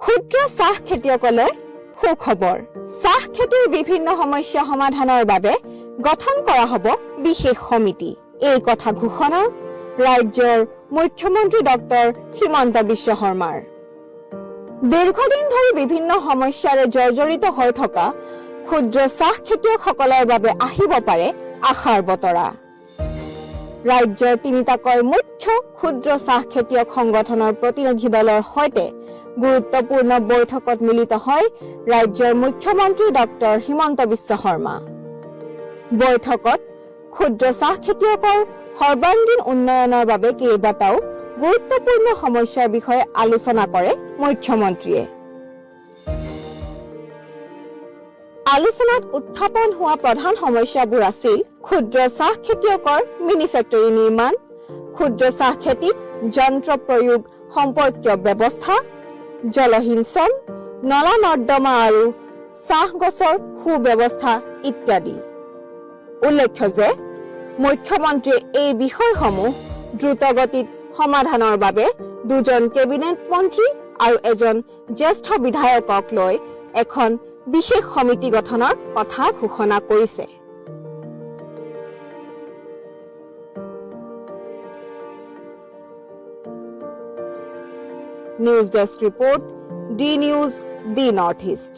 ক্ষুদ্ৰ চাহ খেতিয়কলৈ সুখবৰ। চাহ খেতিৰ বিভিন্ন সমস্যা সমাধানৰ বাবে গঠন কৰা হ'ব বিশেষ সমিতি। এই কথা ঘোষণা ৰাজ্যৰ মুখ্যমন্ত্ৰী ডক্টৰ হিমন্ত বিশ্ব শৰ্মাৰ। দীৰ্ঘদিন ধৰি বিভিন্ন সমস্যাৰে জৰ্জৰিত হৈ থকা ক্ষুদ্ৰ চাহ খেতিয়কসকলৰ বাবে আহিব পাৰে আশাৰ বতৰা। ৰাজ্যৰ তিনিটাকৈ মুখ্য ক্ষুদ্ৰ চাহ খেতিয়ক সংগঠনৰ প্ৰতিনিধি দলৰ সৈতে গুৰুত্বপূৰ্ণ বৈঠকত মিলিত হয় ৰাজ্যৰ মুখ্যমন্ত্ৰী ডক্টৰ হিমন্ত বিশ্ব শৰ্মা। বৈঠকত ক্ষুদ্ৰ চাহ খেতিয়কৰ সৰ্বাংগীন উন্নয়নৰ বাবে কেইবাটাও গুৰুত্বপূৰ্ণ সমস্যাৰ বিষয়ে আলোচনা কৰে মুখ্যমন্ত্ৰীয়ে। আলোচনাত উত্থাপন হোৱা প্ৰধান সমস্যাবোৰ আছিল ক্ষুদ্ৰ চাহ খেতিয়কৰ মিনি ফেক্টৰী নিৰ্মাণ, ক্ষুদ্ৰ চাহ খেতিত যন্ত্ৰ প্ৰয়োগ সম্পৰ্কীয় ব্যৱস্থা, জলসিঞ্চন, নলা নৰ্দমা আৰু চাহ গছৰ সুব্যৱস্থা ইত্যাদি। উল্লেখ্য যে মুখ্যমন্ত্ৰীয়ে এই বিষয়সমূহ দ্ৰুতগতিত সমাধানৰ বাবে দুজন কেবিনেট মন্ত্ৰী আৰু এজন জ্যেষ্ঠ বিধায়কক লৈ এখন বিশেষ সমিতি গঠনৰ কথা ঘোষণা কৰিছে। News desk report, D news, the north east.